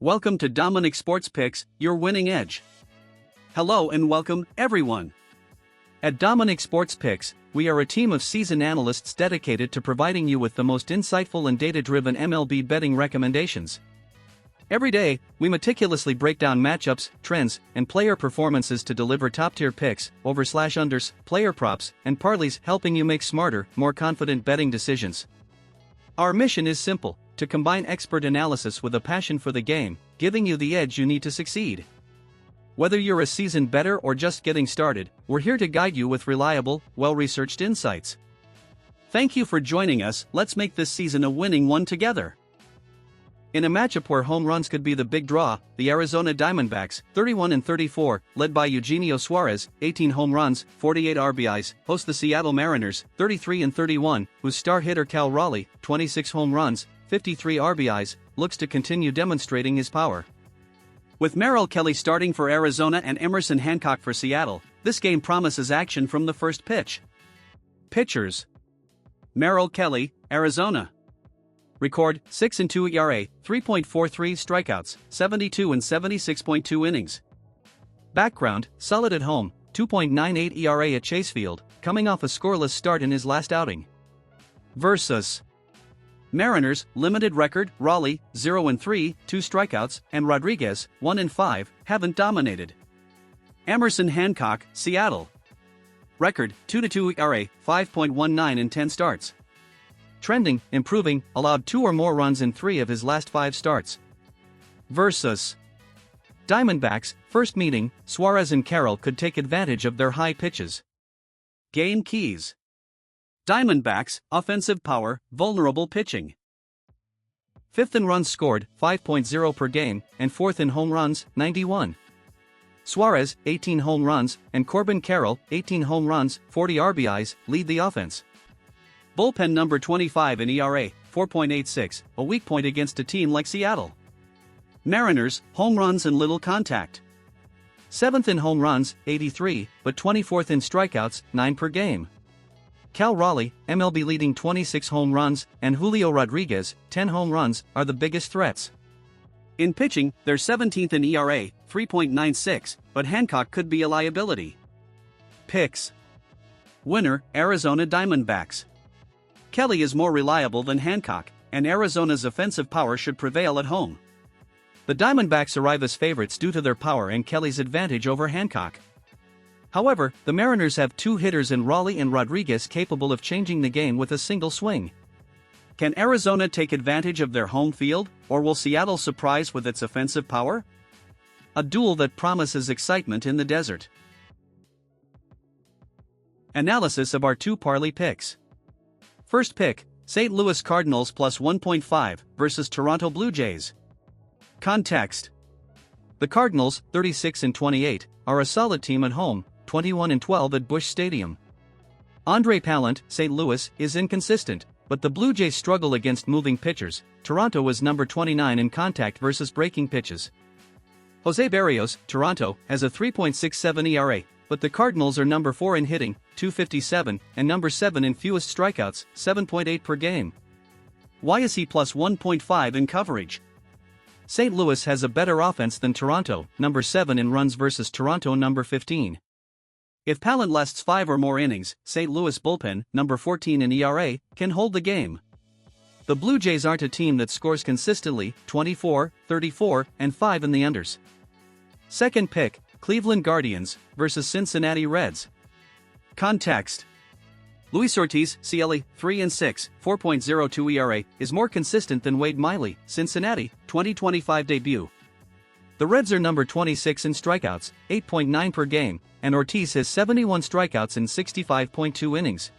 Welcome to Dominic Sports Picks, your winning edge. Hello and welcome, everyone. At Dominic Sports Picks, we are a team of seasoned analysts dedicated to providing you with the most insightful and data-driven MLB betting recommendations. Every day, we meticulously break down matchups, trends, and player performances to deliver top-tier picks, over/unders, player props, and parlays, helping you make smarter, more confident betting decisions. Our mission is simple: to combine expert analysis with a passion for the game, giving you the edge you need to succeed. Whether you're a seasoned bettor or just getting started, we're here to guide you with reliable, well-researched insights. Thank you for joining us. Let's make this season a winning one together. In a matchup where home runs could be the big draw, the Arizona Diamondbacks, 31-34, led by Eugenio Suarez, 18 home runs, 48 RBIs, host the Seattle Mariners, 33-31, whose star hitter Cal Raleigh, 26 home runs, 53 RBIs, looks to continue demonstrating his power. With Merrill Kelly starting for Arizona and Emerson Hancock for Seattle, this game promises action from the first pitch. Pitchers: Merrill Kelly, Arizona. Record: 6.2 ERA, 3.43 strikeouts, 72 and 76.2 innings. Background: solid at home, 2.98 ERA at Chase Field, coming off a scoreless start in his last outing. Versus Mariners, limited record: Raleigh, 0-3, 2 strikeouts, and Rodriguez, 1-5, haven't dominated. Emerson Hancock, Seattle. Record: 2.2 ERA, 5.19 in 10 starts. Trending, improving, allowed 2 or more runs in 3 of his last 5 starts. Versus Diamondbacks, first meeting, Suarez and Carroll could take advantage of their high pitches. Game keys: Diamondbacks, offensive power, vulnerable pitching. 5th in runs scored, 5.0 per game, and 4th in home runs, 91. Suarez, 18 home runs, and Corbin Carroll, 18 home runs, 40 RBIs, lead the offense. Bullpen number 25 in ERA, 4.86, a weak point against a team like Seattle. Mariners, home runs and little contact. 7th in home runs, 83, but 24th in strikeouts, 9 per game. Cal Raleigh, MLB leading 26 home runs, and Julio Rodriguez, 10 home runs, are the biggest threats. In pitching, they're 17th in ERA, 3.96, but Hancock could be a liability. Picks: Winner, Arizona Diamondbacks. Kelly is more reliable than Hancock, and Arizona's offensive power should prevail at home. The Diamondbacks arrive as favorites due to their power and Kelly's advantage over Hancock. However, the Mariners have 2 hitters in Raleigh and Rodriguez capable of changing the game with a single swing. Can Arizona take advantage of their home field, or will Seattle surprise with its offensive power? A duel that promises excitement in the desert. Analysis of our 2 parlay picks. First pick: St. Louis Cardinals plus 1.5 versus Toronto Blue Jays. Context: the Cardinals, 36-28, are a solid team at home, 21-12 at Busch Stadium. Andre Pallant, St. Louis, is inconsistent, but the Blue Jays struggle against moving pitchers. Toronto is number 29 in contact versus breaking pitches. Jose Berrios, Toronto, has a 3.67 ERA, but the Cardinals are number 4 in hitting, 257, and number 7 in fewest strikeouts, 7.8 per game. Why is he plus 1.5 in coverage? St. Louis has a better offense than Toronto, number 7 in runs versus Toronto number 15. If Pallant lasts 5 or more innings, St. Louis bullpen, number 14 in ERA, can hold the game. The Blue Jays aren't a team that scores consistently, 24, 34, and 5 in the unders. Second pick: Cleveland Guardians versus Cincinnati Reds. Context: Luis Ortiz, CLE, 3-6, 4.02 ERA, is more consistent than Wade Miley, Cincinnati, 2025 debut. The Reds are number 26 in strikeouts, 8.9 per game, and Ortiz has 71 strikeouts in 65.2 innings.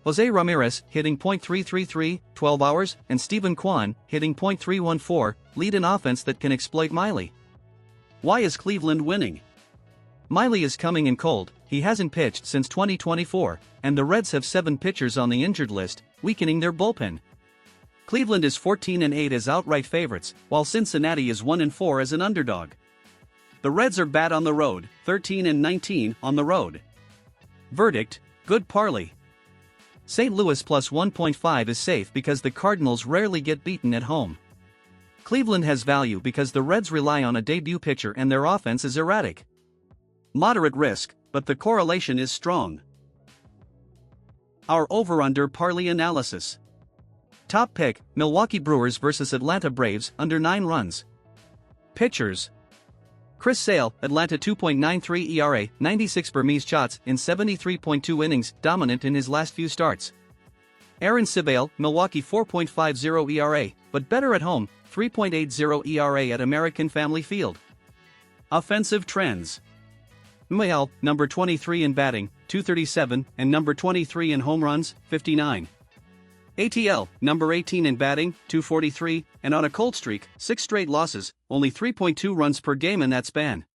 Jose Ramirez, hitting .333, 12 hours, and Stephen Kwan, hitting .314, lead an offense that can exploit Miley. Why is Cleveland winning? Miley is coming in cold, he hasn't pitched since 2024, and the Reds have 7 pitchers on the injured list, weakening their bullpen. Cleveland is 14-8 as outright favorites, while Cincinnati is 1-4 as an underdog. The Reds are bad on the road, 13-19 on the road. Verdict: good parlay. St. Louis plus 1.5 is safe because the Cardinals rarely get beaten at home. Cleveland has value because the Reds rely on a debut pitcher and their offense is erratic. Moderate risk, but the correlation is strong. Our over-under parlay analysis. Top pick, Milwaukee Brewers vs Atlanta Braves, under 9 runs. Pitchers: Chris Sale, Atlanta 2.93 ERA, 96 Burmese shots in 73.2 innings, dominant in his last few starts. Aaron Civale, Milwaukee 4.50 ERA, but better at home, 3.80 ERA at American Family Field. Offensive trends. Mayal, number 23 in batting, 237, and number 23 in home runs, 59. ATL, number 18 in batting, 243, and on a cold streak, 6 straight losses, only 3.2 runs per game in that span.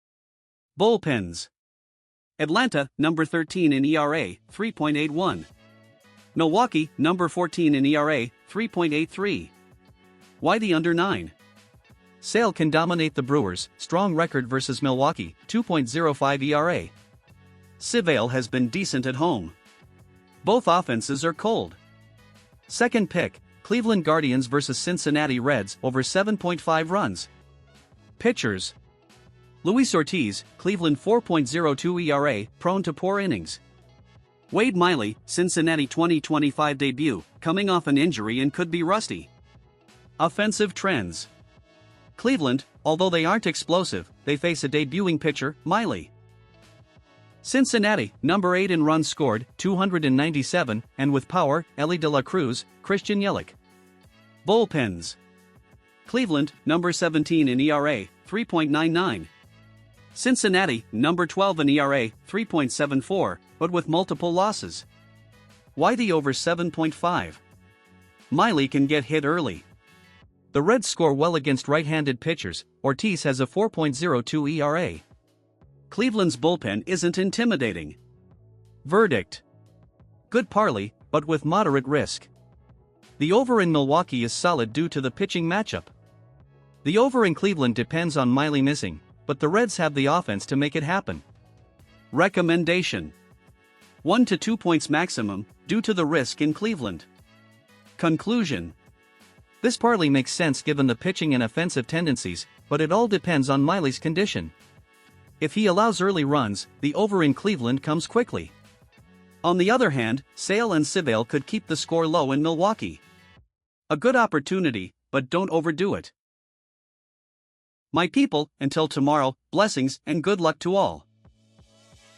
Bullpens. Atlanta, number 13 in ERA, 3.81. Milwaukee, number 14 in ERA, 3.83. Why the under 9? Sale can dominate the Brewers, strong record versus Milwaukee, 2.05 ERA. Civale has been decent at home. Both offenses are cold. Second pick, Cleveland Guardians vs Cincinnati Reds, over 7.5 runs. Pitchers: Luis Ortiz, Cleveland 4.02 ERA, prone to poor innings. Wade Miley, Cincinnati 2025 debut, coming off an injury and could be rusty. Offensive trends. Cleveland, although they aren't explosive, they face a debuting pitcher, Miley. Cincinnati, number 8 in runs scored, 297, and with power, Elly De La Cruz, Christian Yelich. Bullpens. Cleveland, number 17 in ERA, 3.99. Cincinnati, number 12 in ERA, 3.74, but with multiple losses. Why the over 7.5? Miley can get hit early. The Reds score well against right-handed pitchers. Ortiz has a 4.02 ERA. Cleveland's bullpen isn't intimidating. Verdict: good parlay, but with moderate risk. The over in Milwaukee is solid due to the pitching matchup. The over in Cleveland depends on Miley missing, but the Reds have the offense to make it happen. Recommendation: 1 to 2 points maximum, due to the risk in Cleveland. Conclusion: this parlay makes sense given the pitching and offensive tendencies, but it all depends on Miley's condition. If he allows early runs, the over in Cleveland comes quickly. On the other hand, Sale and Civale could keep the score low in Milwaukee. A good opportunity, but don't overdo it. My people, until tomorrow, blessings and good luck to all.